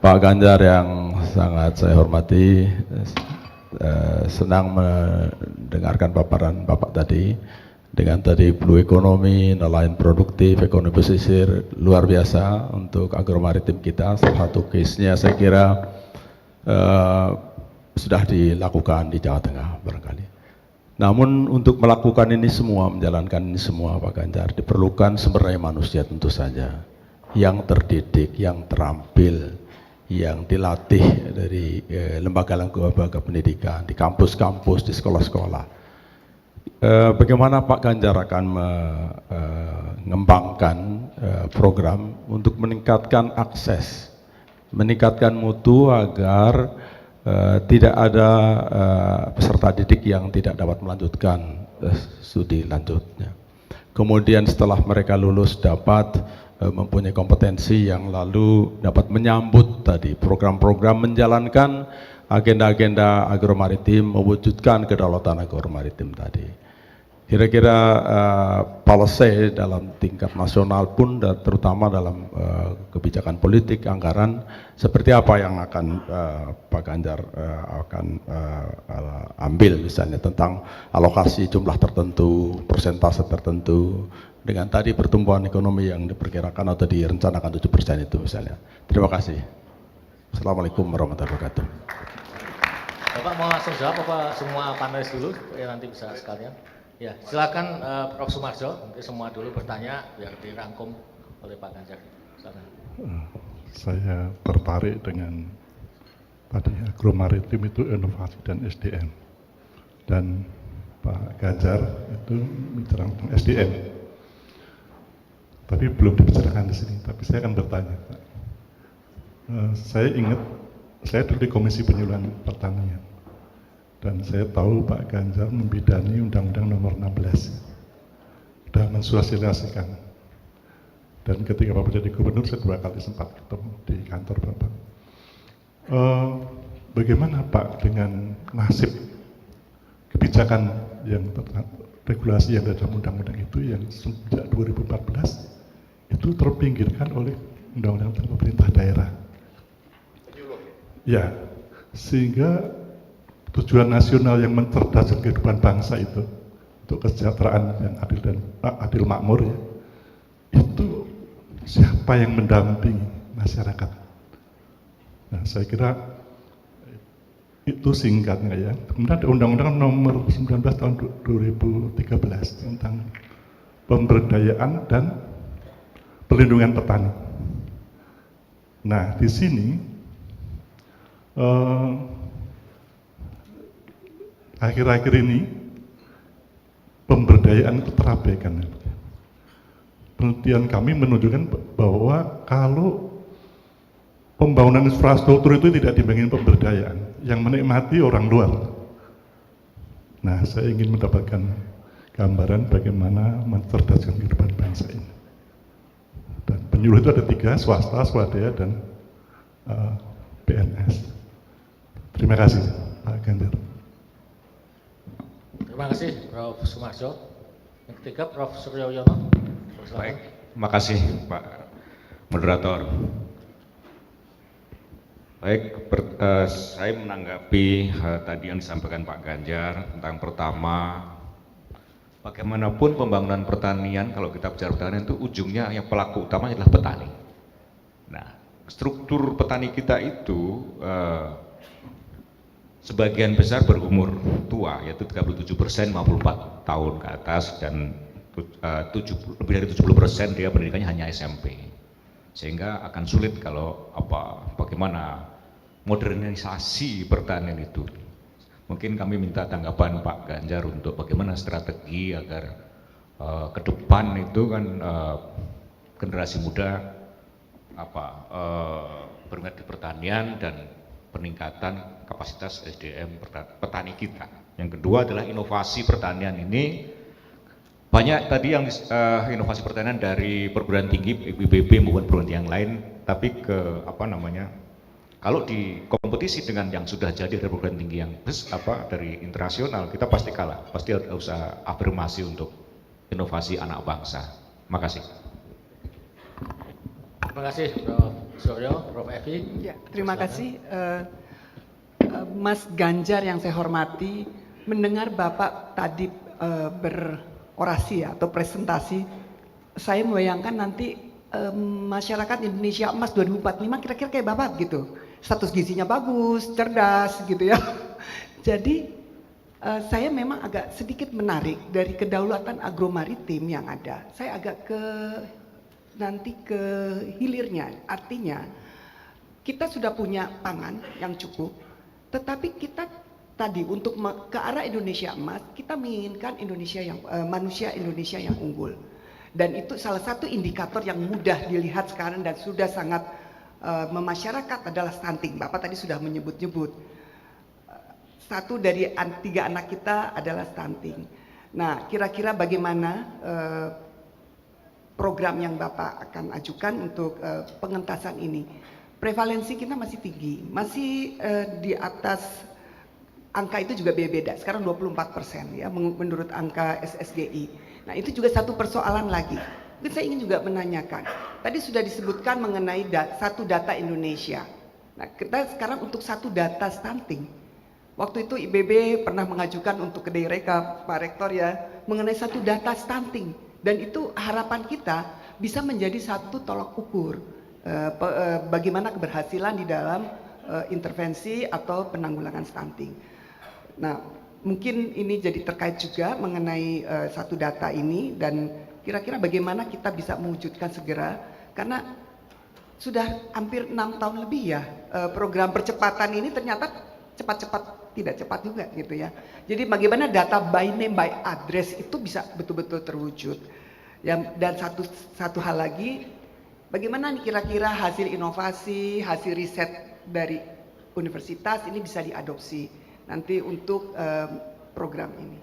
Pak Ganjar yang sangat saya hormati, senang mendengarkan paparan Bapak tadi dengan tadi blue economy, nelayan produktif, ekonomi pesisir luar biasa untuk agromaritim kita. Salah satu case-nya saya kira sudah dilakukan di Jawa Tengah barangkali. Namun untuk melakukan ini semua, menjalankan ini semua Pak Ganjar, diperlukan sumber daya manusia tentu saja yang terdidik, yang terampil, yang dilatih dari lembaga-lembaga pendidikan, di kampus-kampus, di sekolah-sekolah. Bagaimana Pak Ganjar akan mengembangkan program untuk meningkatkan akses, meningkatkan mutu agar tidak ada peserta didik yang tidak dapat melanjutkan studi lanjutnya. Kemudian setelah mereka lulus dapat mempunyai kompetensi yang lalu dapat menyambut tadi program-program menjalankan agenda-agenda agromaritim, mewujudkan kedaulatan agromaritim tadi. Kira-kira policy dalam tingkat nasional pun dan terutama dalam kebijakan politik anggaran seperti apa yang akan Pak Ganjar akan ambil misalnya tentang alokasi jumlah tertentu, persentase tertentu dengan tadi pertumbuhan ekonomi yang diperkirakan atau direncanakan 7% itu misalnya. Terima kasih. Assalamualaikum warahmatullahi wabarakatuh. Bapak mau langsung jawab apa semua panelis dulu ya nanti bisa sekalian. Ya, silakan Prof. Sumarjo, nanti semua dulu bertanya biar dirangkum oleh Pak Ganjar. Silakan. Saya tertarik dengan tadi agromaritim itu inovasi dan SDM. Dan Pak Ganjar itu bicara tentang SDM. Tapi belum dibicarakan di sini, tapi saya akan bertanya, Pak. Saya ingat, saya dulu di Komisi Penyuluhan Pertanian. Dan saya tahu Pak Ganjar membidani Undang-Undang Nomor 16 dan mensosialisasikan. Dan ketika Bapak jadi gubernur, saya 2 kali sempat ketemu di kantor Bapak. Bagaimana Pak dengan nasib kebijakan yang regulasi yang ada dalam undang-undang itu yang sejak 2014 itu terpinggirkan oleh undang-undang tentang pemerintah daerah. Ya, sehingga tujuan nasional yang mencerdaskan kehidupan bangsa itu untuk kesejahteraan yang adil dan adil makmur ya, itu siapa yang mendampingi masyarakat? Nah, saya kira itu singkatnya ya. Kemudian ada Undang-Undang Nomor 19 tahun 2013 tentang pemberdayaan dan perlindungan petani. Nah, di sini akhir-akhir ini pemberdayaan itu terabaikan. Penelitian kami menunjukkan bahwa kalau pembangunan infrastruktur itu tidak dibandingin pemberdayaan, yang menikmati orang luar. Nah, saya ingin mendapatkan gambaran bagaimana mencerdaskan kehidupan bangsa ini. Dan penyuluh itu ada 3, swasta, swadaya, dan PNS. Terima kasih, Pak Ganjar. Terima kasih Prof. Sumarjo. Yang ketiga Prof. Suryoyono. Baik, terima kasih Pak Moderator. Baik, saya menanggapi tadi yang disampaikan Pak Ganjar tentang pertama, bagaimanapun pembangunan pertanian, kalau kita bicara pertanian itu ujungnya yang pelaku utamanya adalah petani. Nah, struktur petani kita itu sebagian besar berumur tua, yaitu 37% 54 tahun ke atas dan lebih dari 70% dia pendidikannya hanya SMP. Sehingga akan sulit kalau bagaimana modernisasi pertanian itu. Mungkin kami minta tanggapan Pak Ganjar untuk bagaimana strategi agar ke depan itu kan generasi muda berminat di pertanian dan peningkatan kapasitas SDM petani kita. Yang kedua adalah inovasi pertanian ini. Banyak tadi yang inovasi pertanian dari perguruan tinggi IPB maupun perguruan tinggi yang lain, tapi kalau di kompetisi dengan yang sudah jadi dari perguruan tinggi yang dari internasional, kita pasti kalah. Pasti harus usah afirmasi untuk inovasi anak bangsa. Terima kasih. Terima kasih Prof. Suryo, Prof. Evi. Ya, terima Silakan. kasih. Mas Ganjar yang saya hormati, mendengar Bapak tadi berorasi atau presentasi, saya membayangkan nanti masyarakat Indonesia Emas 2045 kira-kira kayak Bapak gitu. Status gizinya bagus, cerdas gitu ya. Jadi saya memang agak sedikit menarik dari kedaulatan agromaritim yang ada. Saya agak nanti ke hilirnya, artinya kita sudah punya pangan yang cukup, tetapi kita tadi untuk ke arah Indonesia Emas, kita menginginkan Indonesia yang manusia Indonesia yang unggul. Dan itu salah satu indikator yang mudah dilihat sekarang dan sudah sangat memasyarakat adalah stunting. Bapak tadi sudah menyebut-nyebut. Satu dari 3 anak kita adalah stunting. Nah, kira-kira bagaimana program yang Bapak akan ajukan untuk pengentasan ini? Prevalensi kita masih tinggi, masih di atas angka itu juga beda. Sekarang 24% ya menurut angka SSGI. Nah, itu juga satu persoalan lagi. Mungkin saya ingin juga menanyakan. Tadi sudah disebutkan mengenai satu data Indonesia. Nah, kita sekarang untuk satu data stunting. Waktu itu IBB pernah mengajukan untuk ke Direkap, Pak Rektor ya, mengenai satu data stunting. Dan itu harapan kita bisa menjadi satu tolak ukur bagaimana keberhasilan di dalam intervensi atau penanggulangan stunting. Nah, mungkin ini jadi terkait juga mengenai satu data ini dan kira-kira bagaimana kita bisa mewujudkan segera, karena sudah hampir 6 tahun lebih ya program percepatan ini ternyata cepat-cepat tidak cepat juga gitu ya. Jadi bagaimana data by name by address itu bisa betul-betul terwujud. Dan satu hal lagi, bagaimana nih kira-kira hasil inovasi, hasil riset dari universitas ini bisa diadopsi nanti untuk program ini.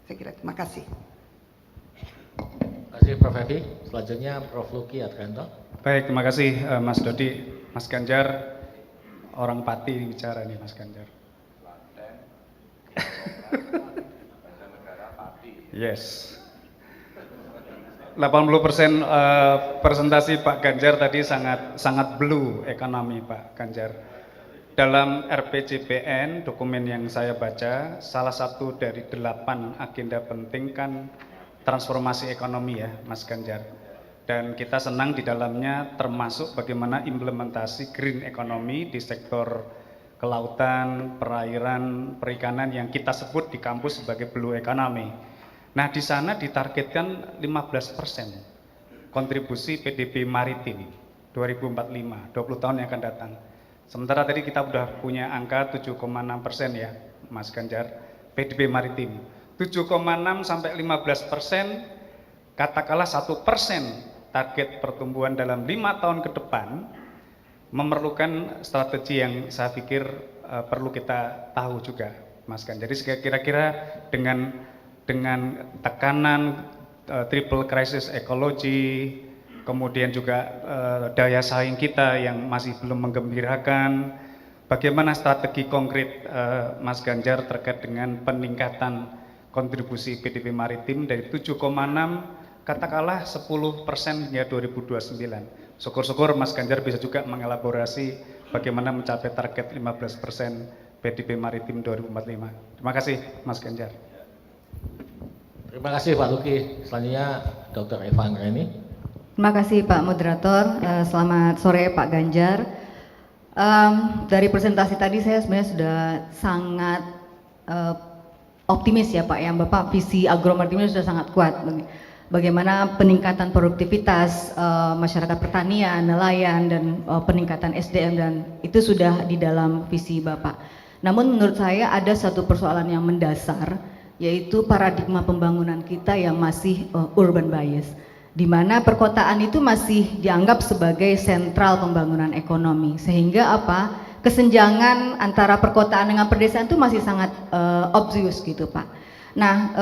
Saya kira terima kasih. Terima kasih Prof. Evi. Selanjutnya Prof. Luki Adrianto. Baik, terima kasih Mas Dodi. Mas Ganjar, orang Pati bicara nih Mas Ganjar. Yes. 80% presentasi Pak Ganjar tadi sangat blue ekonomi Pak Ganjar. Dalam RPJPN, dokumen yang saya baca, salah satu dari 8 agenda penting kan transformasi ekonomi ya Mas Ganjar. Dan kita senang di dalamnya termasuk bagaimana implementasi green economy di sektor kelautan, perairan, perikanan yang kita sebut di kampus sebagai blue economy. Nah, di sana ditargetkan 15% kontribusi PDB maritim 2045, 20 tahun yang akan datang. Sementara tadi kita sudah punya angka 7,6% ya, Mas Ganjar, PDB maritim. 7,6 sampai 15%, katakanlah 1% target pertumbuhan dalam 5 tahun ke depan, memerlukan strategi yang saya pikir perlu kita tahu juga, Mas Ganjar. Jadi kira-kira dengan tekanan triple crisis ekologi, kemudian juga daya saing kita yang masih belum menggembirakan, bagaimana strategi konkret Mas Ganjar terkait dengan peningkatan kontribusi PDB maritim dari 7,6 katakanlah 10% hingga 2029. Syukur-syukur Mas Ganjar bisa juga mengelaborasi bagaimana mencapai target 15% PDB maritim 2045. Terima kasih Mas Ganjar. Terima kasih Pak Luki. Selanjutnya Dr. Eva Anggreni. Terima kasih Pak Moderator. Selamat sore Pak Ganjar. Dari presentasi tadi saya sebenarnya sudah sangat optimis ya Pak, yang Bapak visi agromaritimnya sudah sangat kuat. Bagaimana peningkatan produktivitas masyarakat pertanian, nelayan, dan peningkatan SDM, dan itu sudah di dalam visi Bapak. Namun menurut saya ada satu persoalan yang mendasar, yaitu paradigma pembangunan kita yang masih urban bias, di mana perkotaan itu masih dianggap sebagai sentral pembangunan ekonomi, sehingga apa, kesenjangan antara perkotaan dengan pedesaan itu masih sangat obvious gitu Pak. Nah,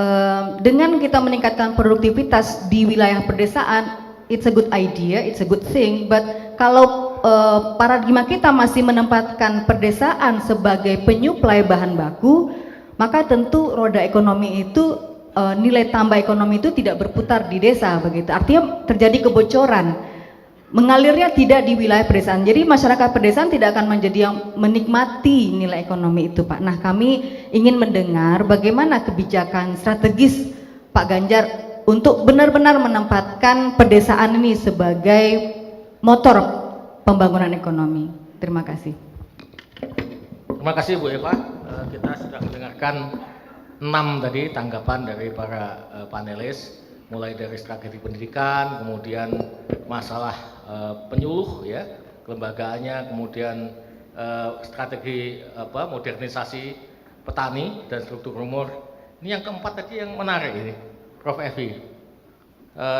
dengan kita meningkatkan produktivitas di wilayah pedesaan, it's a good idea, it's a good thing, but kalau paradigma kita masih menempatkan pedesaan sebagai penyuplai bahan baku, maka tentu roda ekonomi itu, nilai tambah ekonomi itu tidak berputar di desa begitu. Artinya terjadi kebocoran. mengalirnya tidak di wilayah pedesaan. Jadi masyarakat pedesaan tidak akan menjadi yang menikmati nilai ekonomi itu, Pak. Nah, kami ingin mendengar bagaimana kebijakan strategis Pak Ganjar untuk benar-benar menempatkan pedesaan ini sebagai motor pembangunan ekonomi. Terima kasih. Terima kasih Bu Eva. Kita sudah mendengarkan 6 tadi tanggapan dari para panelis, mulai dari strategi pendidikan, kemudian masalah penyuluh ya, kelembagaannya, kemudian strategi modernisasi petani dan struktur umur. Ini yang keempat tadi yang menarik ini, Prof. Evi,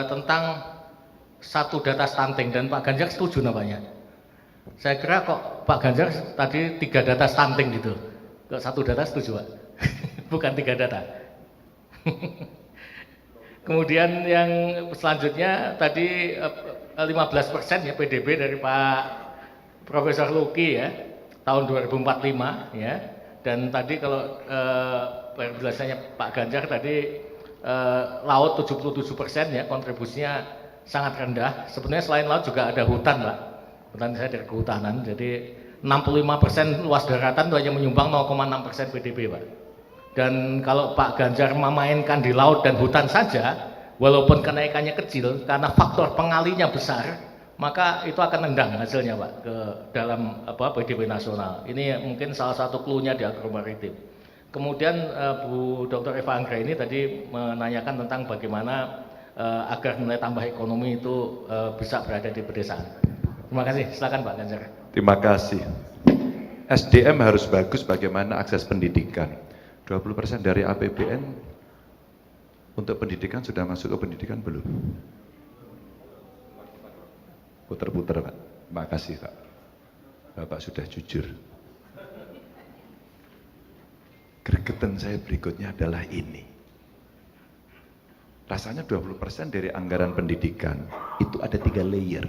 tentang satu data stunting, dan Pak Ganjar setuju namanya. Saya kira kok Pak Ganjar tadi 3 data stunting gitu, kok 1 data setuju Pak? Bukan 3 data. Kemudian yang selanjutnya tadi 15% ya PDB dari Pak Profesor Luki ya, tahun 2045 ya. Dan tadi kalau penjelasannya Pak Ganjar tadi laut 77% ya, kontribusinya sangat rendah. Sebenarnya selain laut juga ada hutan Pak. Hutan, saya dari kehutanan, jadi 65% luas daratan itu hanya menyumbang 0,6% PDB Pak. Dan kalau Pak Ganjar memainkan di laut dan hutan saja, walaupun kenaikannya kecil, karena faktor pengalinya besar, maka itu akan nendang hasilnya Pak ke dalam PDB nasional. Ini mungkin salah satu clue-nya di agromaritim. Kemudian Bu Dr. Eva Anggraini tadi menanyakan tentang bagaimana agar nilai tambah ekonomi itu bisa berada di pedesaan. Terima kasih, silakan Pak Ganjar. Terima kasih. SDM harus bagus, bagaimana akses pendidikan. 20% dari APBN untuk pendidikan sudah masuk ke pendidikan belum? Puter-puter Pak. Terima kasih Pak. Bapak sudah jujur. Gregetan saya berikutnya adalah ini. Rasanya 20% dari anggaran pendidikan itu ada 3 layer.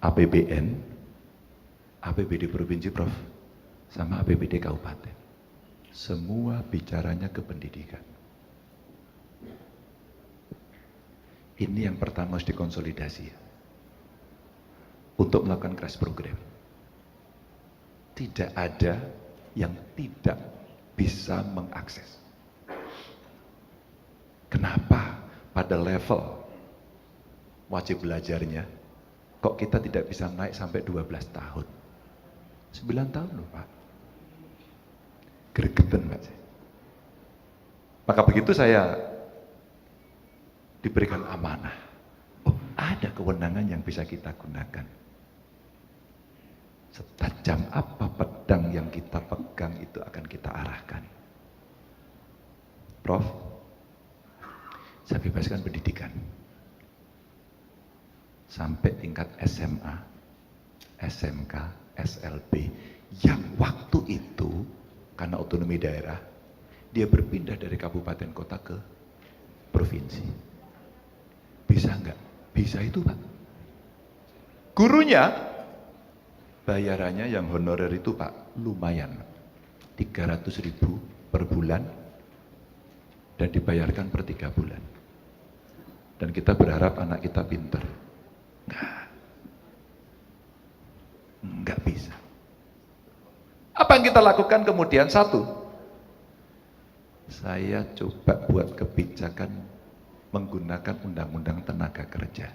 APBN, APBD Provinsi Prof, sama APBD Kabupaten. Semua bicaranya ke pendidikan. Ini yang pertama harus dikonsolidasi untuk melakukan crash program. Tidak ada yang tidak bisa mengakses. Kenapa pada level wajib belajarnya kok kita tidak bisa naik sampai 12 tahun? 9 tahun loh Pak. Gregetan Pak. Maka begitu saya diberikan amanah. Oh, ada kewenangan yang bisa kita gunakan. Setajam apa pedang yang kita pegang itu akan kita arahkan. Prof, saya bebaskan pendidikan. Sampai tingkat SMA, SMK, SLB, yang waktu itu karena otonomi daerah, dia berpindah dari kabupaten kota ke provinsi. Bisa enggak? Bisa itu Pak. Gurunya, bayarannya yang honorer itu Pak, lumayan. 300.000 per bulan, dan dibayarkan per 3 bulan. Dan kita berharap anak kita pinter. Enggak bisa. Apa yang kita lakukan kemudian? 1, saya coba buat kebijakan menggunakan undang-undang tenaga kerja.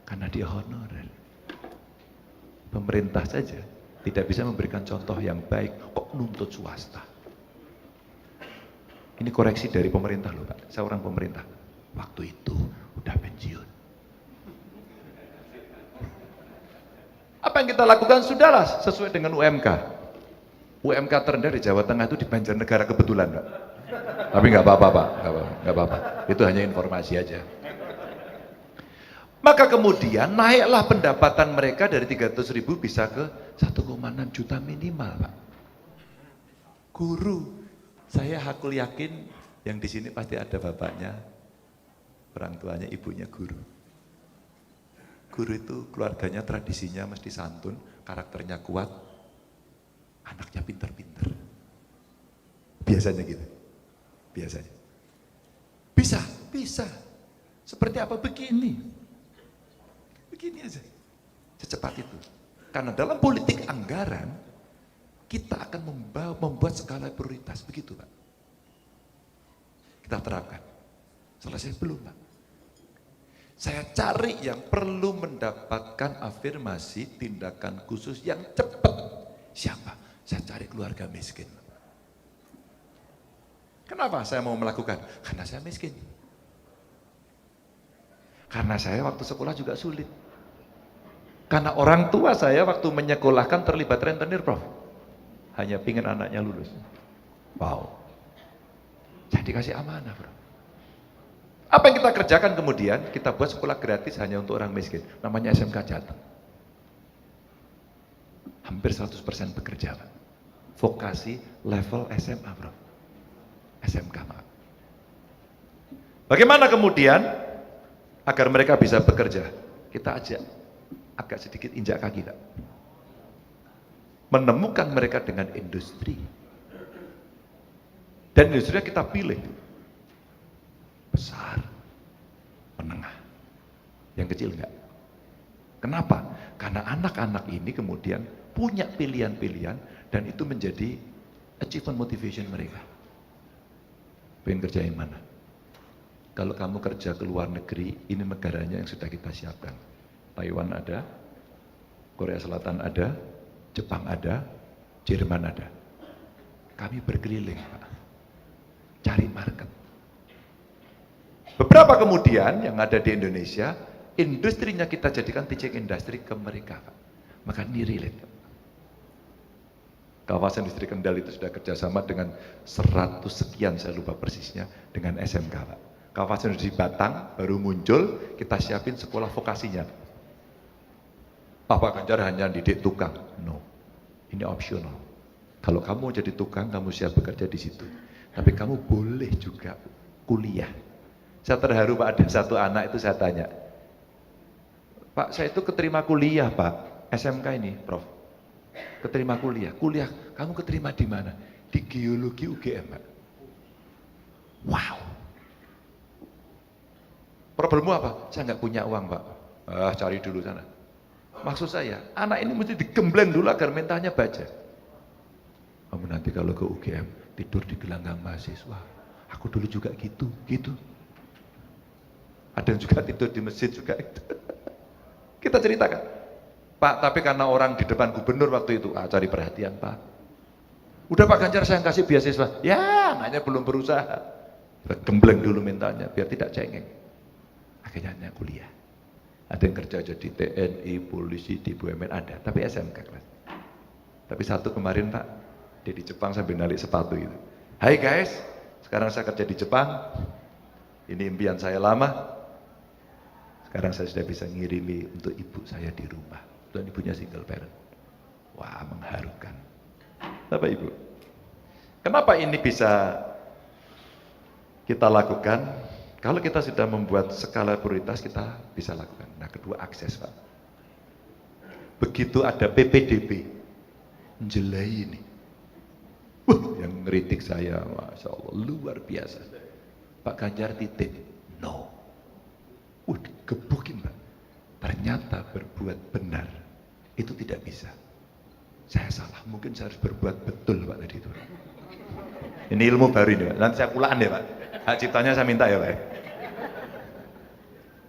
Karena dia honorer. Pemerintah saja tidak bisa memberikan contoh yang baik, kok nuntut swasta. Ini koreksi dari pemerintah loh Pak, saya orang pemerintah. Waktu itu udah pensiun. Apa yang kita lakukan? Sudahlah sesuai dengan UMK. UMK terendah di Jawa Tengah itu di Banjarnegara kebetulan Pak. Tapi nggak apa-apa Pak, nggak apa-apa. Itu hanya informasi aja. Maka kemudian naiklah pendapatan mereka dari 300.000 bisa ke 1,6 juta minimal Pak. Guru, saya hakul yakin yang di sini pasti ada bapaknya, orang tuanya, ibunya guru. Guru itu keluarganya tradisinya mesti santun, karakternya kuat, anaknya pinter-pinter. Biasanya gitu. Biasanya. Bisa. Seperti apa? Begini. Begini aja. Secepat itu. Karena dalam politik anggaran, kita akan membuat skala prioritas. Begitu Pak. Kita terapkan. Selesai belum Pak? Saya cari yang perlu mendapatkan afirmasi tindakan khusus yang cepat. Siapa? Saya cari keluarga miskin. Kenapa saya mau melakukan? Karena saya miskin. Karena saya waktu sekolah juga sulit. Karena orang tua saya waktu menyekolahkan terlibat rentenir, Prof. Hanya pingin anaknya lulus. Wow. Jadi kasih amanah, Bro. Apa yang kita kerjakan kemudian? Kita buat sekolah gratis hanya untuk orang miskin. Namanya SMK Jateng. Hampir 100% bekerja, Pak. Vokasi level SMA, Bro. SMK, Pak. Bagaimana kemudian agar mereka bisa bekerja? Kita ajak agak sedikit injak kaki, Pak. Menemukan mereka dengan industri. Dan industri kita pilih. Besar, menengah. Yang kecil enggak. Kenapa? Karena anak-anak ini kemudian punya pilihan-pilihan dan itu menjadi achievement motivation mereka. Pengen kerja yang mana? Kalau kamu kerja ke luar negeri, ini negaranya yang sudah kita siapkan. Taiwan ada, Korea Selatan ada, Jepang ada, Jerman ada. Kami berkeliling, Pak. Cari market. Beberapa kemudian yang ada di Indonesia, industrinya kita jadikan teaching industry ke mereka, Pak. Maka ini relate. Kawasan industri Kendal itu sudah kerjasama dengan 100 sekian, saya lupa persisnya, dengan SMK, Pak. Kawasan industri Batang baru muncul, kita siapin sekolah vokasinya. Pak Ganjar hanya didik tukang. No, ini optional. Kalau kamu mau jadi tukang, kamu siap bekerja di situ. Tapi kamu boleh juga kuliah. Saya terharu Pak, ada satu anak itu saya tanya, Pak, saya itu keterima kuliah Pak, SMK ini Prof, keterima kuliah, kamu keterima di mana? Di geologi UGM Pak. Wow. Problemmu apa? Saya nggak punya uang Pak. Cari dulu sana. Maksud saya, anak ini mesti digembleng dulu agar mentalnya baja. Kamu nanti kalau ke UGM, tidur di gelanggang mahasiswa. Aku dulu juga gitu. Ada yang juga tidur di masjid juga itu. Kita ceritakan. Pak, tapi karena orang di depan gubernur waktu itu, cari perhatian Pak. Udah Pak Ganjar saya kasih beasiswa. Ya, anaknya belum berusaha. Kita gembleng dulu mentalnya, biar tidak cengeng. Akhirnya hanya kuliah. Ada yang kerja jadi TNI, polisi, di BUMN ada, tapi SMK kelas. Tapi satu kemarin Pak, dia di Jepang sambil nalik sepatu gitu. Hai guys, sekarang saya kerja di Jepang. Ini impian saya lama. Sekarang saya sudah bisa ngirimi untuk ibu saya di rumah. Dan ibunya single parent. Wah, mengharukan. Bapak Ibu, kenapa ini bisa kita lakukan? Kalau kita sudah membuat skala prioritas, kita bisa lakukan. Nah, kedua akses, Pak. Begitu ada PPDB, menjelai ini. Yang ngeritik saya, Masya Allah, luar biasa. Pak Ganjar titip, no. Digebukin, Pak. Ternyata berbuat benar, itu tidak bisa. Saya salah, mungkin saya harus berbuat betul, Pak, tadi itu. Ini ilmu baru ini, Pak. Nanti saya kulaan ya, Pak. Hak ciptanya saya minta ya, Pak.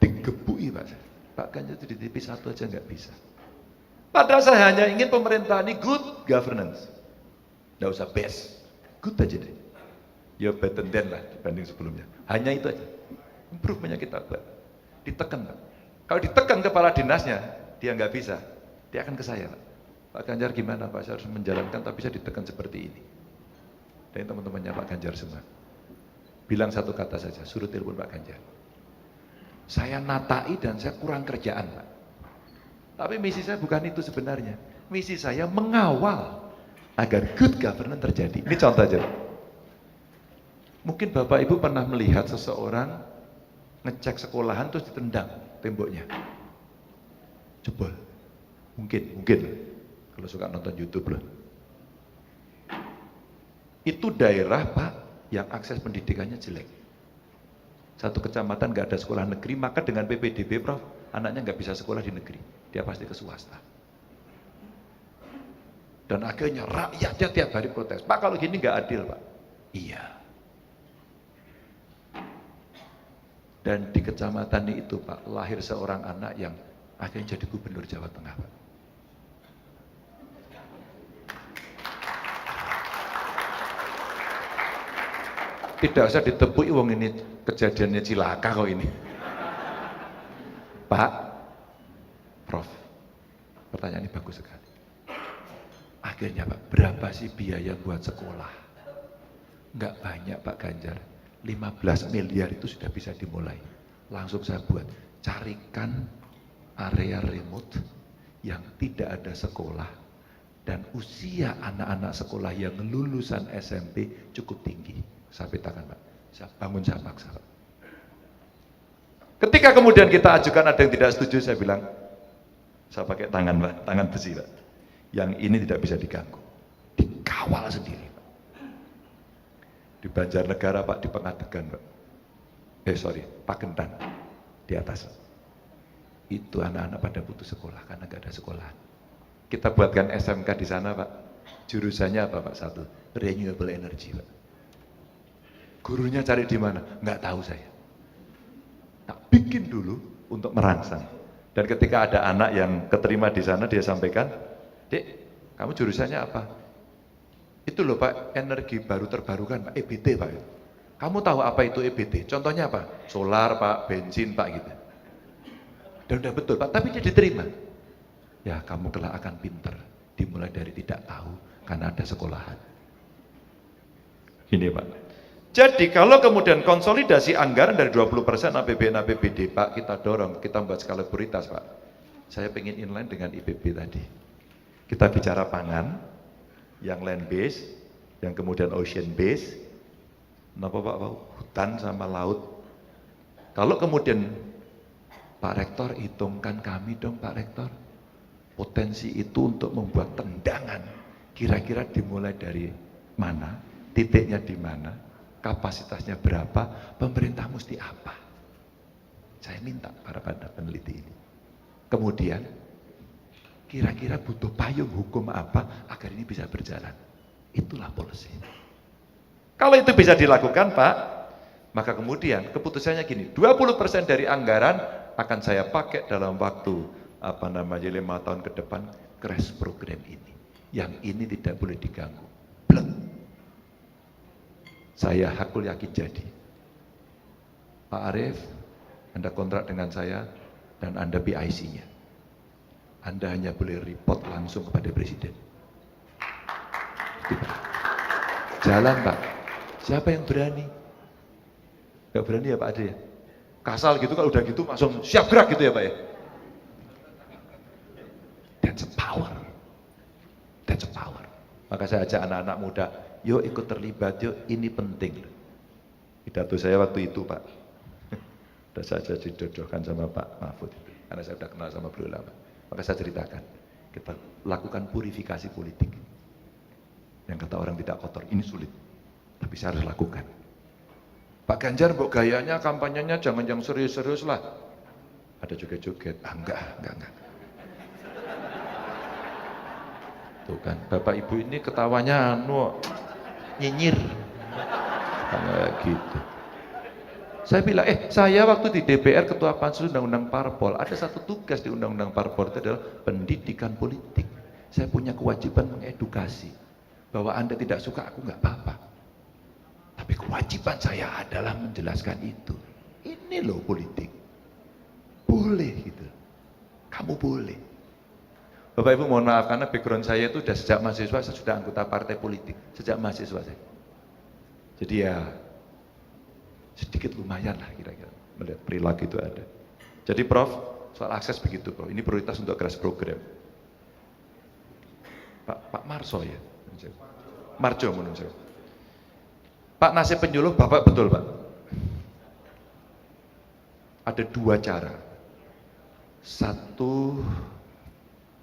Digebui, Pak. Pak Ganjar itu di TV 1 aja nggak bisa. Padahal saya hanya ingin pemerintahan ini good governance. Nggak usah best, good aja deh. Ya better than lah dibanding sebelumnya. Hanya itu aja. Improvementnya kita buat. Ditekan, Pak. Kalau ditekan kepala dinasnya, dia nggak bisa. Dia akan ke saya, Pak. Pak Ganjar gimana, Pak? Saya harus menjalankan, tapi saya ditekan seperti ini. Dan teman-temannya Pak Ganjar semua. Bilang satu kata saja, suruh telepon Pak Ganjar. Saya natai dan saya kurang kerjaan, Pak. Tapi misi saya bukan itu sebenarnya. Misi saya mengawal agar good governance terjadi. Ini contoh aja. Mungkin Bapak Ibu pernah melihat seseorang ngecek sekolahan terus ditendang temboknya. Jebol. Mungkin. Kalau suka nonton YouTube loh. Itu daerah, Pak, yang akses pendidikannya jelek. Satu kecamatan nggak ada sekolah negeri, maka dengan PPDB, Prof, anaknya nggak bisa sekolah di negeri. dia pasti ke swasta. Dan akhirnya rakyatnya tiap hari protes, Pak kalau gini nggak adil Pak. Iya. Dan di kecamatan itu Pak, lahir seorang anak yang akhirnya jadi gubernur Jawa Tengah Pak. Tidak usah ditepuk, wong ini kejadiannya cilaka kok ini. Pak, Prof, pertanyaan ini bagus sekali. Akhirnya Pak, berapa sih biaya buat sekolah? Enggak banyak Pak Ganjar, 15 miliar itu sudah bisa dimulai. Langsung saya buat, carikan area remote yang tidak ada sekolah dan usia anak-anak sekolah yang lulusan SMP cukup tinggi. Saya petakan Pak, saya bangun, saya paksa Pak. Ketika kemudian kita ajukan ada yang tidak setuju, saya bilang, saya pakai tangan Pak, tangan besi Pak. Yang ini tidak bisa diganggu, dikawal sendiri Pak. Di Banjarnegara Pak, di Pengadegan Pak. Pagentan, di atas Pak. Itu anak-anak pada putus sekolah karena nggak ada sekolahan. Kita buatkan SMK di sana Pak. Jurusannya apa Pak? Satu, renewable energy Pak. Gurunya cari di mana? Nggak tahu saya. Tak bikin dulu untuk merangsang. Dan ketika ada anak yang keterima di sana, dia sampaikan, Dek, kamu jurusannya apa? Itu loh Pak, energi baru terbarukan Pak, EBT Pak. Kamu tahu apa itu EBT? Contohnya apa? Solar Pak, bensin Pak gitu. Dan udah betul Pak, tapi dia diterima. Ya kamu kelak akan pinter. Dimulai dari tidak tahu karena ada sekolahan. Ini Pak. Jadi kalau kemudian konsolidasi anggaran dari 20% APBN APBD Pak, kita dorong, kita membuat skala prioritas Pak. Saya pengen inline dengan IPB tadi. Kita bicara pangan, yang land base, yang kemudian ocean base, kenapa Pak? Hutan sama laut. Kalau kemudian Pak Rektor hitungkan kami dong Pak Rektor, potensi itu untuk membuat tendangan, kira-kira dimulai dari mana, titiknya di mana, kapasitasnya berapa, pemerintah mesti apa. Saya minta para peneliti ini. Kemudian, kira-kira butuh payung hukum apa agar ini bisa berjalan. Itulah policy. Kalau itu bisa dilakukan Pak, maka kemudian keputusannya gini, 20% dari anggaran akan saya pakai dalam waktu 5 tahun ke depan crash program ini. Yang ini tidak boleh diganggu. Blek. Saya hakul yakin jadi. Pak Arief, Anda kontrak dengan saya dan Anda PIC-nya. Anda hanya boleh report langsung kepada Presiden. Jalan Pak. Siapa yang berani? Gak berani ya Pak Ade ya? Kasal gitu, kalau udah gitu langsung siap gerak gitu ya Pak ya? That's a power. That's a power. Maka saya ajak anak-anak muda, yuk ikut terlibat, yuk ini penting. Pidato saya waktu itu Pak, sudah saja dijodohkan sama Pak Mahfud itu, karena saya sudah kenal sama beliau lama. Maka saya ceritakan, kita lakukan purifikasi politik. Yang kata orang tidak kotor, ini sulit, tapi saya harus lakukan. Pak Ganjar, mbok gayanya, kampanyenya jangan yang serius-serius lah. Ada joget-joget, enggak. Tuh kan, Bapak Ibu ini ketawanya nyinyir. Kayak gitu. Saya bilang, saya waktu di DPR Ketua Pansus Undang-Undang Parpol, ada satu tugas di Undang-Undang Parpol itu adalah pendidikan politik. Saya punya kewajiban mengedukasi. Bahwa Anda tidak suka, aku nggak apa-apa. Tapi kewajiban saya adalah menjelaskan itu. Ini loh politik. Boleh gitu. Kamu boleh. Bapak Ibu mohon maaf karena background saya itu sudah sejak mahasiswa, saya sudah anggota partai politik. Sejak mahasiswa saya. Jadi ya sedikit lumayan lah kira-kira melihat perilaku itu ada. Jadi Prof, soal akses begitu Prof, ini prioritas untuk crash program. Pak Marso ya? Marjo menurut saya. Pak nasib penyuluh Bapak betul Pak. Ada dua cara. Satu,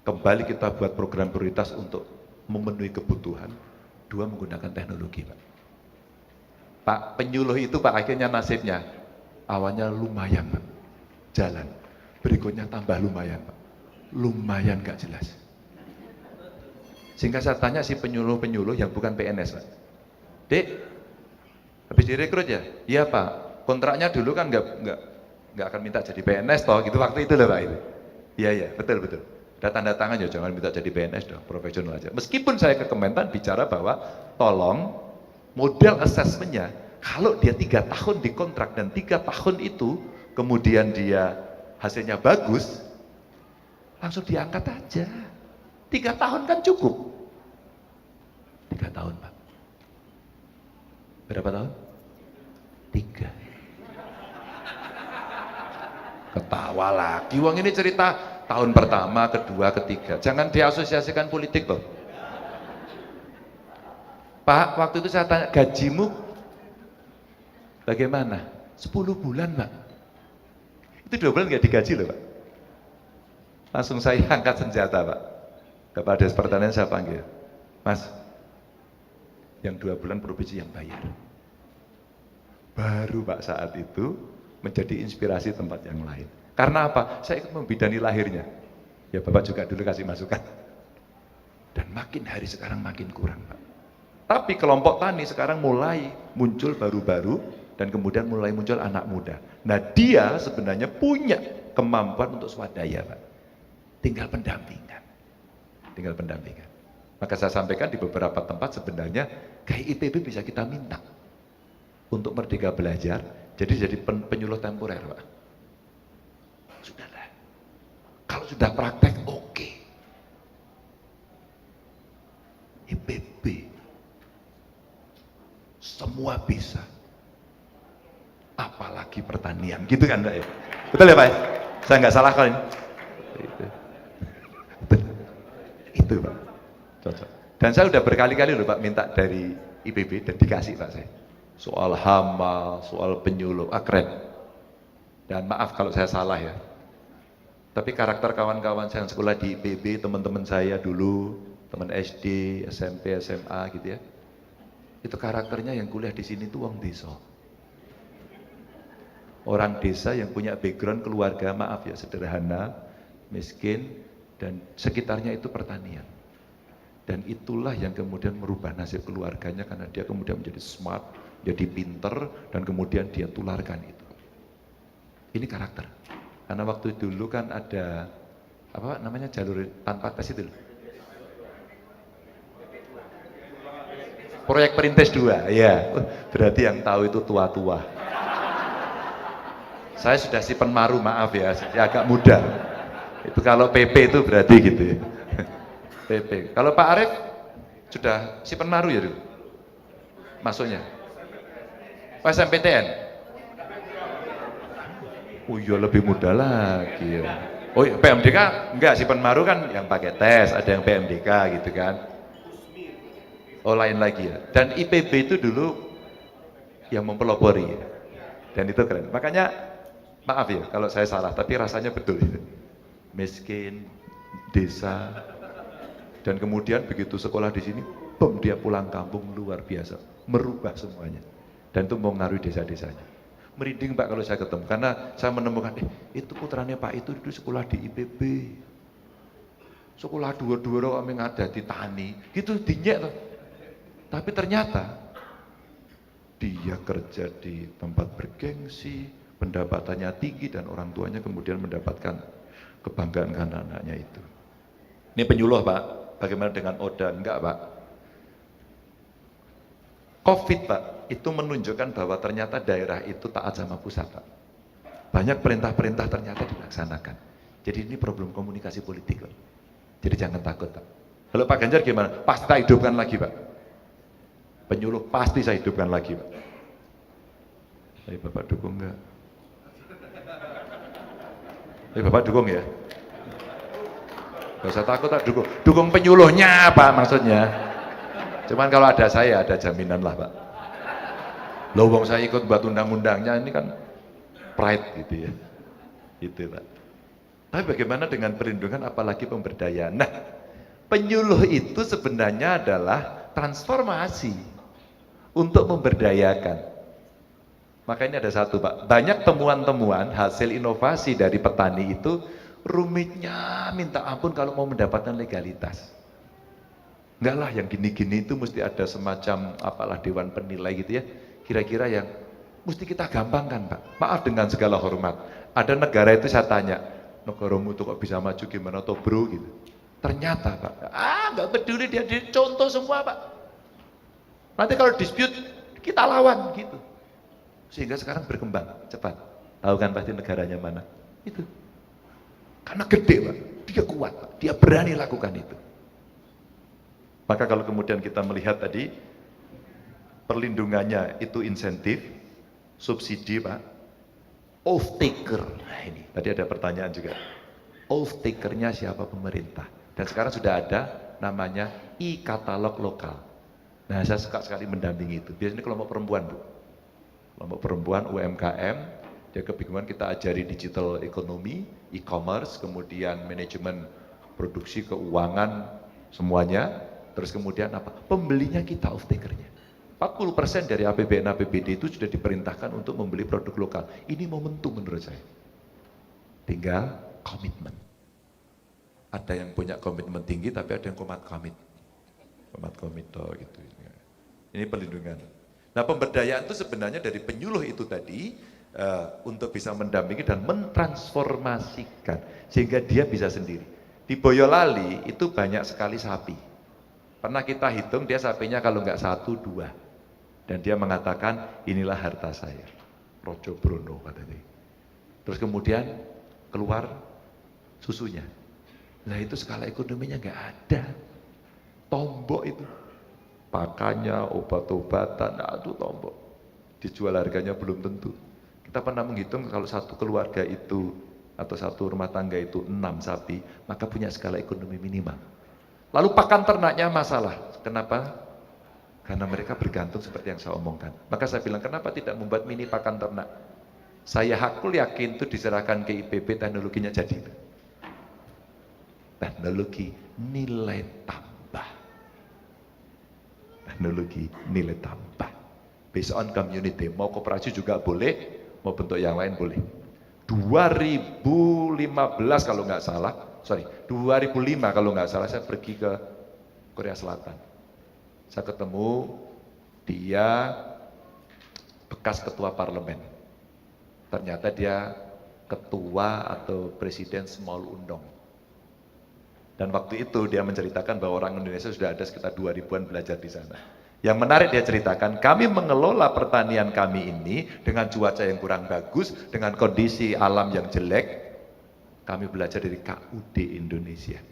kembali kita buat program prioritas untuk memenuhi kebutuhan. Dua, menggunakan teknologi Pak. Pak penyuluh itu Pak akhirnya nasibnya awalnya lumayan Pak, jalan, berikutnya tambah lumayan Pak. lumayan gak jelas. Sehingga saya tanya si penyuluh-penyuluh yang bukan PNS, Pak. Dek, habis direkrut ya? Iya Pak, kontraknya dulu kan nggak akan minta jadi PNS toh, gitu waktu itu loh Pak itu. Iya, betul. Ada tanda tangan ya, jangan minta jadi PNS dong, profesional aja. Meskipun saya ke Kementan bicara bahwa tolong model assessment-nya, kalau dia 3 tahun dikontrak dan 3 tahun itu kemudian dia hasilnya bagus, langsung diangkat aja. 3 tahun kan cukup. 3 tahun Pak. Berapa tahun? 3. Ketawa lagi, uang ini cerita tahun pertama, kedua, ketiga. Jangan diasosiasikan politik loh. Pak, waktu itu saya tanya, gajimu bagaimana? 10 bulan Pak. Itu 2 bulan nggak digaji loh Pak. Langsung saya angkat senjata Pak. Kepala Dinas Pertanian saya panggil, Mas, yang 2 bulan provinsi yang bayar. Baru Pak saat itu menjadi inspirasi tempat yang lain. Karena apa? Saya ikut membidani lahirnya. Ya Bapak juga dulu kasih masukan. Dan makin hari sekarang makin kurang Pak. Tapi kelompok tani sekarang mulai muncul baru-baru dan kemudian mulai muncul anak muda. Nah dia sebenarnya punya kemampuan untuk swadaya Pak. Tinggal pendampingan. Maka saya sampaikan di beberapa tempat sebenarnya KIPB bisa kita minta untuk Merdeka Belajar, jadi penyuluh temporer Pak. Sudahlah. Kalau sudah praktek oke. IPB semua bisa. Apalagi pertanian, gitu kan Pak ya? Betul ya Pak? Saya nggak salah kali ini. Itu Pak, cocok. Dan saya udah berkali-kali loh Pak minta dari IPB dan dikasih Pak saya. Soal hama, soal penyuluh, keren. Dan maaf kalau saya salah ya. Tapi karakter kawan-kawan saya yang sekolah di IPB, teman-teman saya dulu, teman SD, SMP, SMA gitu ya. Itu karakternya yang kuliah di sini tuh wong desa. Orang desa yang punya background keluarga, maaf ya, sederhana, miskin, dan sekitarnya itu pertanian. Dan itulah yang kemudian merubah nasib keluarganya karena dia kemudian menjadi smart, jadi pinter, dan kemudian dia tularkan itu. Ini karakter. Karena waktu dulu kan ada, apa namanya, jalur tanpa tes itu. Proyek Perintis 2, ya. Berarti yang tahu itu tua-tua. Saya sudah si penmaru, maaf ya, saya agak muda. Itu kalau PP itu berarti gitu ya. PP. Kalau Pak Arief sudah si penmaru ya dulu? Masuknya? SMPTN? Oh iya lebih muda lagi ya. Oh iya, PMDK enggak, si penmaru kan yang pakai tes, ada yang PMDK gitu kan. Oh lain lagi ya. Dan IPB itu dulu yang mempelopori ya. Dan itu keren. Makanya maaf ya kalau saya salah, tapi rasanya betul itu. Miskin, desa, dan kemudian begitu sekolah di sini, bom, dia pulang kampung luar biasa, merubah semuanya. Dan itu mempengaruhi desa-desanya. Merinding Pak kalau saya ketemu, karena saya menemukan, itu putranya Pak itu dulu sekolah di IPB. Sekolah dua-dua kami ada di tani, gitu dinyek. Tapi ternyata dia kerja di tempat bergengsi, pendapatannya tinggi, dan orang tuanya kemudian mendapatkan kebanggaan karena anaknya itu. Ini penyuluh Pak, bagaimana dengan Oda? Enggak Pak. Covid Pak, itu menunjukkan bahwa ternyata daerah itu taat sama pusat Pak. Banyak perintah-perintah ternyata dilaksanakan. Jadi ini problem komunikasi politik Pak. Jadi jangan takut Pak. Kalau Pak Ganjar gimana? Pasti saya hidupkan lagi Pak. Penyuluh pasti saya hidupkan lagi Pak. Tapi Bapak dukung enggak? Tapi Bapak dukung ya? Gak usah takut tak dukung. Dukung penyuluhnya apa maksudnya? Cuman kalau ada saya, ada jaminan lah Pak. Loh wong saya ikut buat undang-undangnya, ini kan pride gitu ya. Gitu Pak. Tapi bagaimana dengan perlindungan apalagi pemberdayaan? Nah, penyuluh itu sebenarnya adalah transformasi untuk memberdayakan. Maka ini ada satu Pak, banyak temuan-temuan hasil inovasi dari petani itu Rumitnya minta ampun kalau mau mendapatkan legalitas. Enggak lah, yang gini-gini itu mesti ada semacam apalah dewan penilai gitu ya. Kira-kira yang mesti kita gampangkan, Pak. Maaf dengan segala hormat. Ada negara itu saya tanya, negaramu tuh kok bisa maju gimana toh bro gitu. Ternyata Pak, nggak peduli dia dicontoh semua Pak. Nanti kalau dispute kita lawan gitu. Sehingga sekarang berkembang cepat. Tahu kan pasti negaranya mana? Itu. Karena gede Pak, dia kuat Pak, dia berani lakukan itu. Maka kalau kemudian kita melihat tadi, perlindungannya itu insentif, subsidi Pak, off taker. Nah ini, tadi ada pertanyaan juga. Off takernya siapa? Pemerintah. Dan sekarang sudah ada namanya e-katalog lokal. Nah saya suka sekali mendampingi itu. Biasanya kelompok perempuan Bu. Kelompok perempuan UMKM, dia kebingungan kita ajari digital ekonomi, e-commerce, kemudian manajemen produksi, keuangan, semuanya. Terus kemudian apa? Pembelinya kita off takernya. 40% dari APBN APBD itu sudah diperintahkan untuk membeli produk lokal. Ini momentum menurut saya. Tinggal komitmen. Ada yang punya komitmen tinggi, tapi ada yang komit gitu. Ini perlindungan. Nah pemberdayaan itu sebenarnya dari penyuluh itu tadi untuk bisa mendampingi dan mentransformasikan sehingga dia bisa sendiri. Di Boyolali itu banyak sekali sapi. Pernah kita hitung dia sapinya kalau nggak 1, 2. Dan dia mengatakan inilah harta saya. Rojo Brono katanya. Terus kemudian keluar susunya. Nah itu skala ekonominya nggak ada. Tombok itu. Pakannya, obat-obatan, aduh tombok. Dijual harganya belum tentu. Kita pernah menghitung kalau satu keluarga itu atau satu rumah tangga itu 6 sapi, maka punya skala ekonomi minimal. Lalu pakan ternaknya masalah. Kenapa? Karena mereka bergantung seperti yang saya omongkan. Maka saya bilang, kenapa tidak membuat mini pakan ternak? Saya hakul yakin itu diserahkan ke IPB, teknologinya jadi. Teknologi nilai tambah. Teknologi nilai tambah. Based on community. Mau koperasi juga boleh, mau bentuk yang lain boleh. 2015 kalau nggak salah, 2005 kalau nggak salah saya pergi ke Korea Selatan. Saya ketemu dia bekas ketua parlemen. Ternyata dia ketua atau presiden Small Undong. Dan waktu itu dia menceritakan bahwa orang Indonesia sudah ada sekitar 2000-an belajar di sana. Yang menarik dia ceritakan, kami mengelola pertanian kami ini dengan cuaca yang kurang bagus, dengan kondisi alam yang jelek. Kami belajar dari KUD Indonesia.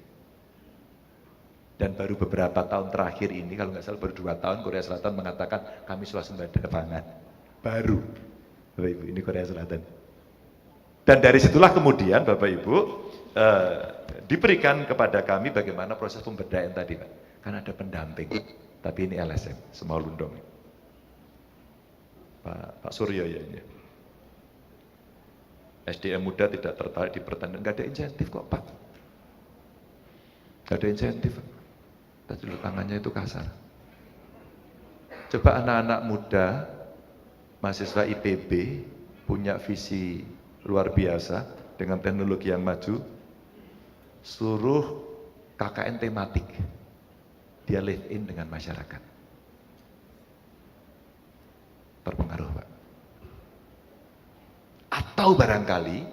Dan baru beberapa tahun terakhir ini, kalau nggak salah baru 2 tahun, Korea Selatan mengatakan kami swasembada pangan. Baru, Bapak Ibu, ini Korea Selatan. Dan dari situlah kemudian Bapak Ibu diberikan kepada kami bagaimana proses pemberdayaan tadi, Pak. Karena ada pendamping, tapi ini LSM, Small Undong. Pak Suryo ya ini. SDM muda tidak tertarik di pertanian, nggak ada insentif kok Pak. Nggak ada insentif. Tadi tangannya itu kasar. Coba anak-anak muda, mahasiswa IPB, punya visi luar biasa dengan teknologi yang maju, suruh KKN tematik, dia live in dengan masyarakat. Terpengaruh Pak. Atau barangkali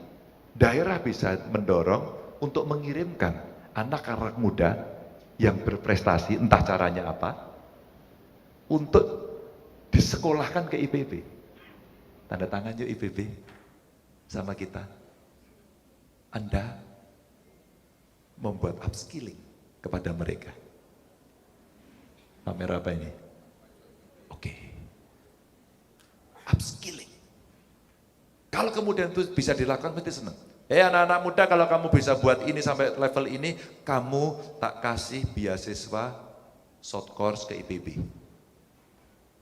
daerah bisa mendorong untuk mengirimkan anak-anak muda yang berprestasi, entah caranya apa, untuk disekolahkan ke IPB. Tanda tangan yuk IPB sama kita. Anda membuat upskilling kepada mereka. Pamer apa ini? Oke. Upskilling. Kalau kemudian itu bisa dilakukan, mesti senang. Anak-anak muda, kalau kamu bisa buat ini sampai level ini, kamu tak kasih beasiswa short course ke IPB.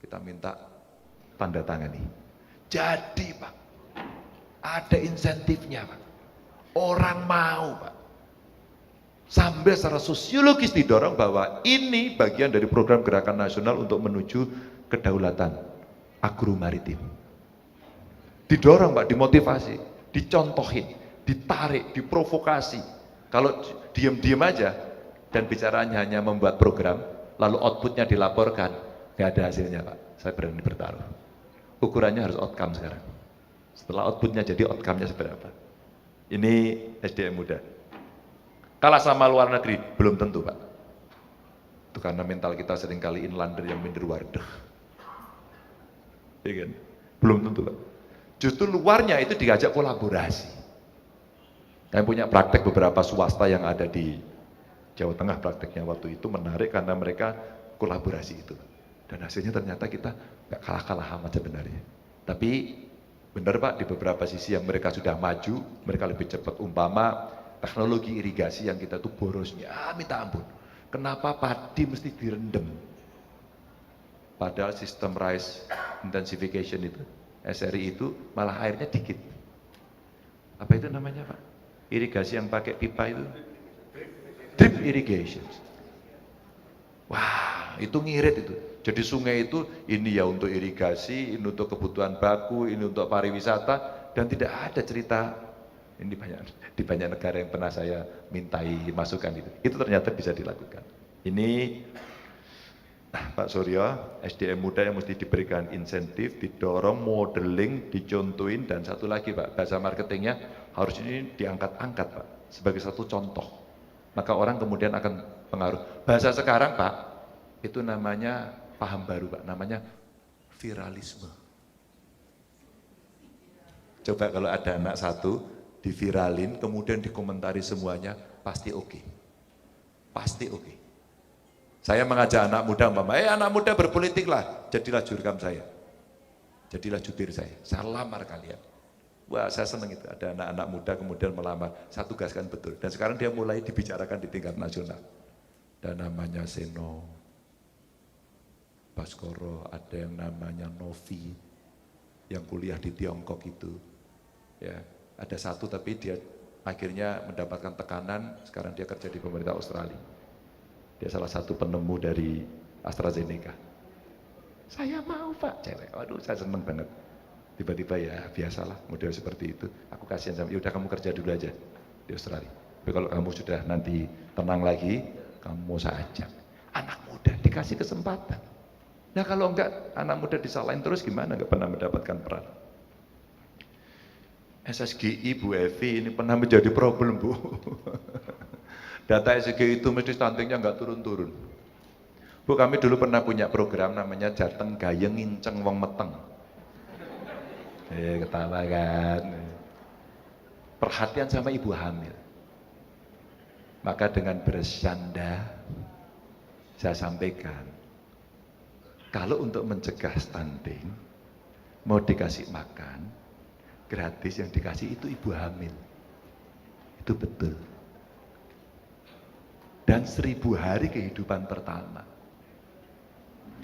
Kita minta tanda tangani. Jadi Pak, ada insentifnya Pak. Orang mau Pak. Sambil secara sosiologis didorong bahwa ini bagian dari program gerakan nasional untuk menuju kedaulatan agromaritim. Didorong Pak, dimotivasi, dicontohin. ditarik, diprovokasi. Kalau diam-diam aja dan bicaranya hanya membuat program, lalu outputnya dilaporkan, nggak ada hasilnya Pak. Saya berani bertaruh. Ukurannya harus outcome sekarang. Setelah outputnya jadi outcome-nya seberapa. Ini SDM muda. Kalah sama luar negeri, belum tentu Pak. Itu karena mental kita seringkali inlander yang minder wardah. Ya kan? Belum tentu Pak. Justru luarnya itu diajak kolaborasi. Kami punya praktek beberapa swasta yang ada di Jawa Tengah, prakteknya waktu itu menarik karena mereka kolaborasi itu. Dan hasilnya ternyata kita nggak kalah-kalah amat sebenarnya. Tapi benar Pak, di beberapa sisi yang mereka sudah maju, mereka lebih cepat. Umpama teknologi irigasi yang kita tuh borosnya, minta ampun. Kenapa padi mesti direndam? Padahal sistem rice intensification itu, SRI itu malah airnya dikit. Apa itu namanya Pak? Irigasi yang pakai pipa itu? Drip irrigation. Wah, itu ngirit itu. Jadi sungai itu ini ya untuk irigasi, ini untuk kebutuhan baku, ini untuk pariwisata, dan tidak ada cerita ini di banyak negara yang pernah saya mintai masukan itu. Itu ternyata bisa dilakukan. Ini Pak Suryo, SDM muda yang mesti diberikan insentif, didorong, modeling, dicontohin, dan satu lagi Pak, bahasa marketingnya harus ini diangkat-angkat Pak, sebagai satu contoh. Maka orang kemudian akan pengaruh. Bahasa sekarang Pak, itu namanya paham baru Pak, namanya viralisme. Coba kalau ada anak satu, diviralin, kemudian dikomentari semuanya, pasti oke. Pasti oke. Saya mengajak anak muda, anak muda berpolitiklah, jadilah jurkam saya. Jadilah jubir saya lamar kalian. Wah, saya senang itu, ada anak-anak muda kemudian melamar, saya tugaskan betul. Dan sekarang dia mulai dibicarakan di tingkat nasional. Dan namanya Seno, Baskoro, ada yang namanya Novi, yang kuliah di Tiongkok itu. Ya, ada satu tapi dia akhirnya mendapatkan tekanan, sekarang dia kerja di pemerintah Australia. Dia salah satu penemu dari AstraZeneca. Saya mau Pak, cewek. Waduh, saya seneng banget. Tiba-tiba ya biasalah model seperti itu. Aku kasihan sama, yaudah kamu kerja dulu aja di Australia. Tapi kalau kamu sudah nanti tenang lagi, kamu saya ajak. Anak muda dikasih kesempatan. Nah kalau enggak, anak muda disalahin terus gimana? Enggak pernah mendapatkan peran. SSGI Bu Evi ini pernah menjadi problem Bu. Data SSGI itu mesti stuntingnya enggak turun-turun. Bu, kami dulu pernah punya program namanya Jateng Gayeng Nginceng Wong Meteng. Ketawa kan. Perhatian sama ibu hamil. Maka dengan bersanda saya sampaikan, kalau untuk mencegah stunting, mau dikasih makan, gratis yang dikasih itu ibu hamil. Itu betul. Dan 1000 hari kehidupan pertama.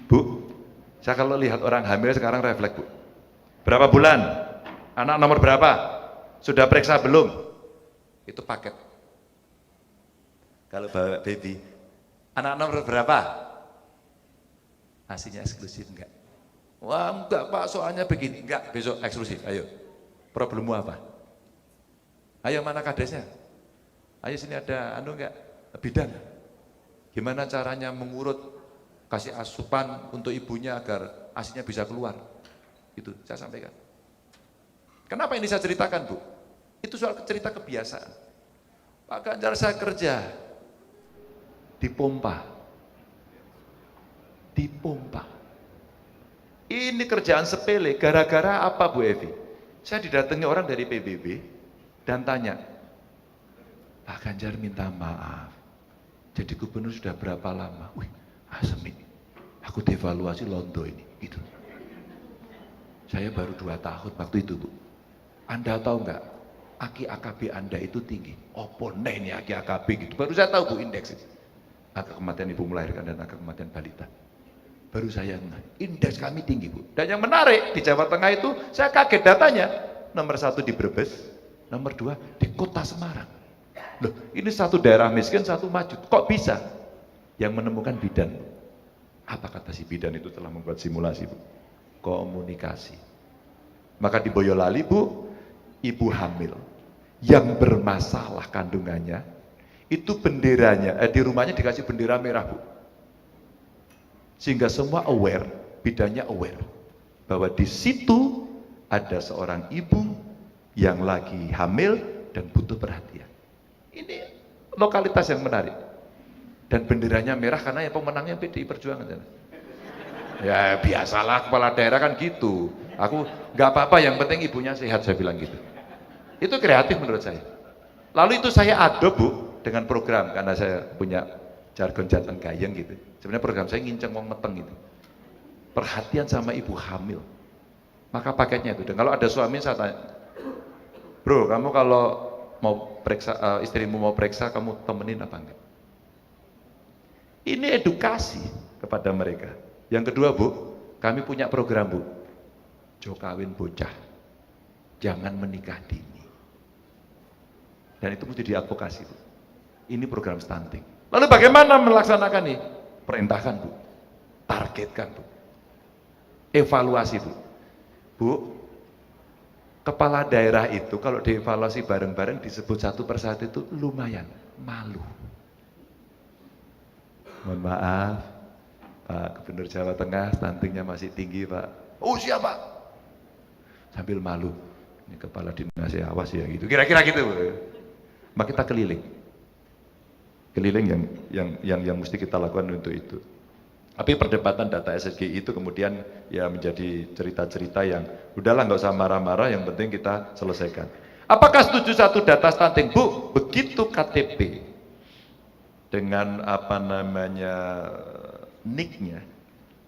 Bu, saya kalau lihat orang hamil sekarang refleks Bu. Berapa bulan? Anak nomor berapa? Sudah periksa belum? Itu paket. Kalau bawa baby, anak nomor berapa? Asinya eksklusif enggak? Wah enggak Pak, soalnya begini. Enggak, besok eksklusif, ayo. Problemmu apa? Ayo mana kadesnya? Ayo sini ada enggak? Bidan. Gimana caranya mengurut, kasih asupan untuk ibunya agar asinya bisa keluar? Itu saya sampaikan. Kenapa ini saya ceritakan Bu? Itu soal cerita kebiasaan. Pak Ganjar saya kerja dipompa. Ini kerjaan sepele, gara-gara apa Bu Evi? Saya didatangi orang dari PBB dan tanya, Pak Ganjar minta maaf, jadi gubernur sudah berapa lama? Wih, asem ini, aku devaluasi Londo ini, gitu. Saya baru 2 tahun waktu itu Bu. Anda tahu nggak, aki AKB Anda itu tinggi. Opo ini aki AKB gitu. Baru saya tahu Bu indeks itu. Angka kematian ibu melahirkan dan angka kematian balita. Baru saya indeks kami tinggi Bu. Dan yang menarik di Jawa Tengah itu saya kaget datanya. Nomor 1 di Brebes, nomor 2 di Kota Semarang. Loh, ini satu daerah miskin, satu maju. Kok bisa? Yang menemukan bidan. Apa kata si bidan itu telah membuat simulasi Bu? Komunikasi. Maka di Boyolali Bu, ibu hamil yang bermasalah kandungannya, itu benderanya, di rumahnya dikasih bendera merah, Bu. Sehingga semua aware, bidannya aware, bahwa di situ ada seorang ibu yang lagi hamil dan butuh perhatian. Ini lokalitas yang menarik. Dan benderanya merah karena yang pemenangnya PDI Perjuangan. Ya biasalah kepala daerah kan gitu. Aku nggak apa-apa, yang penting ibunya sehat, saya bilang gitu. Itu kreatif menurut saya. Lalu itu saya adopt, Bu, dengan program, karena saya punya jargon jateng gayeng gitu. Sebenarnya program saya nginceng wong meteng gitu. Perhatian sama ibu hamil. Maka paketnya itu. Dan kalau ada suami saya tanya, bro, kamu kalau mau periksa, istrimu mau periksa, kamu temenin apa enggak? Ini edukasi kepada mereka. Yang kedua, Bu, kami punya program, Bu. Jo kawin bocah, jangan menikah dini. Dan itu mesti diadvokasi, Bu. Ini program stunting. Lalu bagaimana melaksanakan ini? Perintahkan, Bu. Targetkan, Bu. Evaluasi, Bu. Bu, kepala daerah itu kalau dievaluasi bareng-bareng disebut satu persatu itu lumayan malu. Mohon maaf, Pak Gubernur Jawa Tengah, stuntingnya masih tinggi, Pak. Oh siapa? Sambil malu. Ini kepala dinas ya, awas ya gitu. Kira-kira gitu. Maka kita keliling. Keliling yang mesti kita lakukan untuk itu. Tapi perdebatan data SSGI itu kemudian ya menjadi cerita-cerita yang udahlah nggak usah marah-marah, yang penting kita selesaikan. Apakah setuju satu data stunting? Bu, begitu KTP dengan apa namanya nick-nya,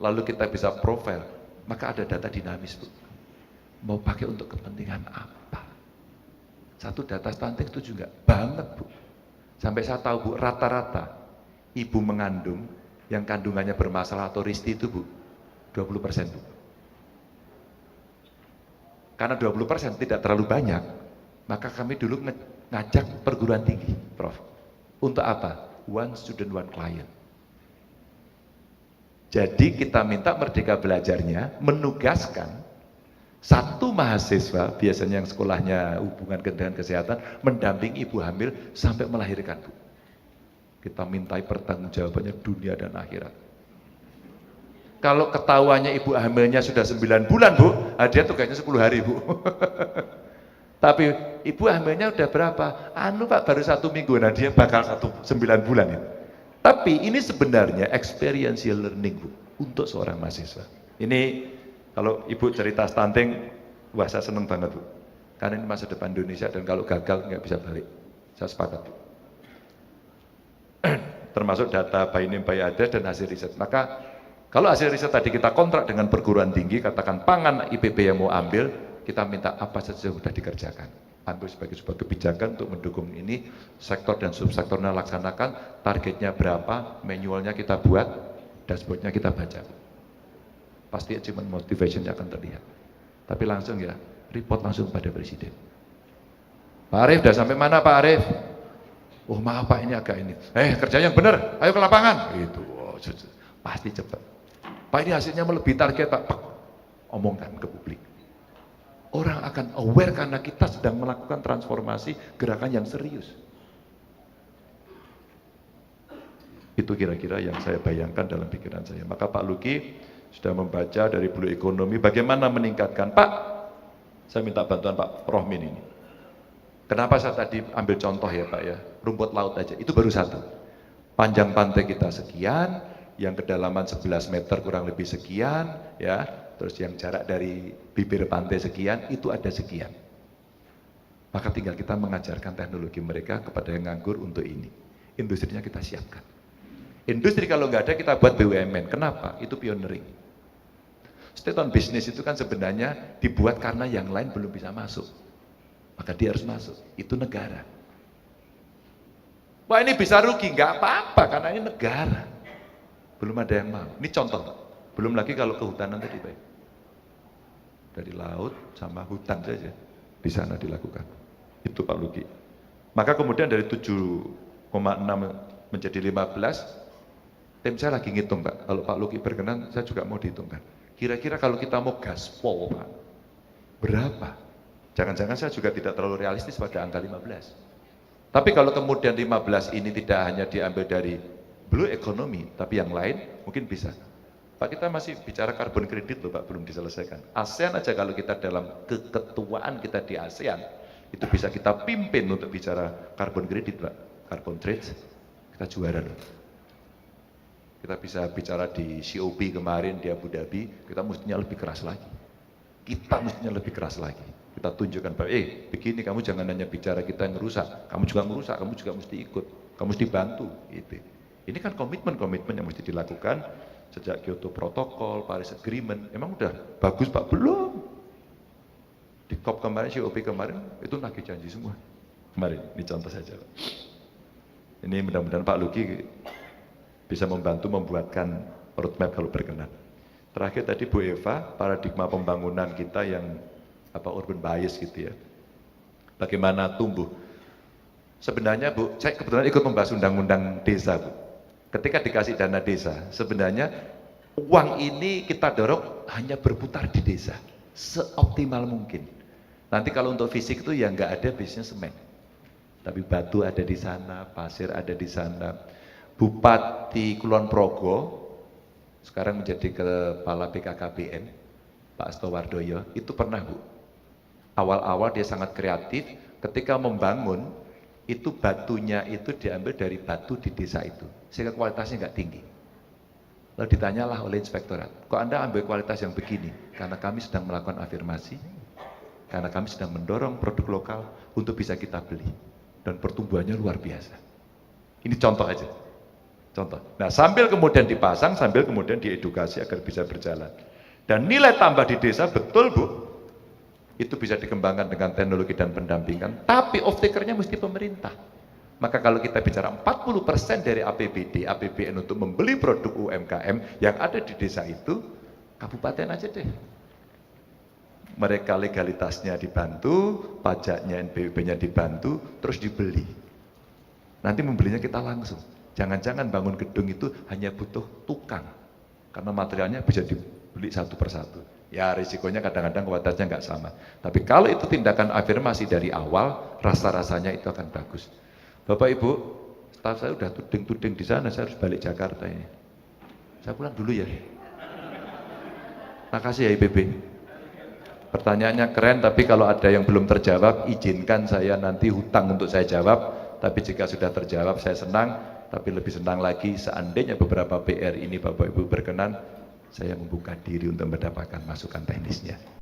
lalu kita bisa profile, maka ada data dinamis, Bu. Mau pakai untuk kepentingan apa? Satu data stunting setuju nggak? Banget, Bu. Sampai saya tahu, Bu, rata-rata ibu mengandung yang kandungannya bermasalah atau risti itu, Bu, 20%, Bu. Karena 20% tidak terlalu banyak, maka kami dulu ngajak perguruan tinggi, Prof. Untuk apa? One student, one client. Jadi kita minta Merdeka Belajarnya menugaskan satu mahasiswa, biasanya yang sekolahnya hubungan dengan kesehatan, mendampingi ibu hamil sampai melahirkan, Bu. Kita mintai pertanggungjawabannya dunia dan akhirat. Kalau ketahuannya ibu hamilnya sudah 9 bulan, Bu, dia tugasnya 10 hari, Bu. Tapi ibu hamilnya udah berapa? Pak, baru 1 minggu, nah dia bakal 9 bulan itu. Tapi ini sebenarnya experiential learning, Bu, untuk seorang mahasiswa. Ini kalau ibu cerita stunting, wah saya seneng banget, Bu. Karena ini masa depan Indonesia dan kalau gagal nggak bisa balik. Saya sepakat, Bu. Termasuk data bayi ini bayi ada dan hasil riset. Maka kalau hasil riset tadi kita kontrak dengan perguruan tinggi, katakan pangan IPB yang mau ambil, kita minta apa saja sudah dikerjakan. Ambil sebagai sebuah kebijakan untuk mendukung ini, sektor dan subsektornya laksanakan, targetnya berapa, manualnya kita buat, dashboardnya kita baca. Pasti achievement motivation-nya akan terlihat. Tapi langsung ya, report langsung pada Presiden. Pak Arief, udah sampai mana Pak Arief? Oh maaf Pak, ini agak ini. Kerja yang benar, ayo ke lapangan. Gitu. Oh, pasti cepat. Pak, ini hasilnya melebihi target Pak. Omongkan ke publik. Orang akan aware karena kita sedang melakukan transformasi gerakan yang serius. Itu kira-kira yang saya bayangkan dalam pikiran saya. Maka Pak Luki sudah membaca dari Blue Economy bagaimana meningkatkan. Pak, saya minta bantuan Pak Rohmin ini. Kenapa saya tadi ambil contoh ya Pak ya, rumput laut aja, itu baru satu. Panjang pantai kita sekian, yang kedalaman 11 meter kurang lebih sekian, ya, terus yang jarak dari bibir pantai sekian, itu ada sekian. Maka tinggal kita mengajarkan teknologi mereka kepada yang nganggur untuk ini. Industrinya kita siapkan. Industri kalau nggak ada kita buat BUMN, kenapa? Itu pioneering. State on business itu kan sebenarnya dibuat karena yang lain belum bisa masuk. Maka dia harus masuk, itu negara. Wah ini bisa rugi, nggak apa-apa karena ini negara. Belum ada yang mau, ini contoh Pak. Belum lagi kalau kehutanan tadi Pak. Dari laut sama hutan saja, di sana dilakukan. Itu Pak Luki. Maka kemudian dari 7,6 menjadi 15, tim saya lagi ngitung Pak. Kalau Pak Luki berkenan, saya juga mau dihitungkan. Kira-kira kalau kita mau gaspol Pak, berapa Jangan-jangan saya juga tidak terlalu realistis pada angka 15. Tapi kalau kemudian 15 ini tidak hanya diambil dari blue economy, tapi yang lain mungkin bisa. Pak, kita masih bicara carbon credit loh Pak, belum diselesaikan. ASEAN aja kalau kita dalam keketuaan kita di ASEAN, itu bisa kita pimpin untuk bicara carbon credit Pak, carbon trade, kita juara loh. Kita bisa bicara di COP kemarin di Abu Dhabi, kita mestinya lebih keras lagi. Kita mestinya lebih keras lagi. Kita tunjukkan Pak, begini kamu jangan hanya bicara kita yang merusak, kamu juga merusak, kamu juga mesti ikut, kamu mesti bantu. Gitu. Ini kan komitmen-komitmen yang mesti dilakukan sejak Kyoto Protocol, Paris Agreement, emang udah bagus Pak? Belum. Di COP kemarin, COP kemarin, itu nagih janji semua. Kemarin, ini contoh saja Pak. Ini mudah-mudahan Pak Luki bisa membantu membuatkan roadmap kalau berkenan. Terakhir tadi Bu Eva, paradigma pembangunan kita yang urban bias gitu ya. Bagaimana tumbuh? Sebenarnya Bu, saya kebetulan ikut membahas undang-undang desa Bu. Ketika dikasih dana desa, sebenarnya uang ini kita dorong hanya berputar di desa, seoptimal mungkin. Nanti kalau untuk fisik itu ya nggak ada bisnisnya semen. Tapi batu ada di sana, pasir ada di sana. Bupati Kulon Progo, sekarang menjadi kepala BKKBN, Pak Astowardoyo, itu pernah Bu. Awal-awal dia sangat kreatif, ketika membangun, itu batunya itu diambil dari batu di desa itu, sehingga kualitasnya nggak tinggi. Lalu ditanyalah oleh inspektorat, kok Anda ambil kualitas yang begini? Karena kami sedang melakukan afirmasi, karena kami sedang mendorong produk lokal untuk bisa kita beli. Dan pertumbuhannya luar biasa. Ini contoh aja. Contoh. Nah, sambil kemudian dipasang, sambil kemudian diedukasi agar bisa berjalan. Dan nilai tambah di desa, betul Bu, itu bisa dikembangkan dengan teknologi dan pendampingan, tapi off-taker-nya mesti pemerintah. Maka kalau kita bicara 40% dari APBD, APBN untuk membeli produk UMKM yang ada di desa itu, kabupaten aja deh. Mereka legalitasnya dibantu, pajaknya NPWP-nya dibantu, terus dibeli. Nanti membelinya kita langsung. Jangan-jangan bangun gedung itu hanya butuh tukang, karena materialnya bisa dibeli satu persatu. Ya risikonya kadang-kadang kualitasnya nggak sama. Tapi kalau itu tindakan afirmasi dari awal, rasa-rasanya itu akan bagus. Bapak Ibu, staf saya udah tuding-tuding di sana, saya harus balik Jakarta ini. Saya pulang dulu ya. Makasih ya IPB. Pertanyaannya keren, tapi kalau ada yang belum terjawab, izinkan saya nanti hutang untuk saya jawab. Tapi jika sudah terjawab, saya senang. Tapi lebih senang lagi, seandainya beberapa PR ini Bapak Ibu berkenan, saya membuka diri untuk mendapatkan masukan teknisnya.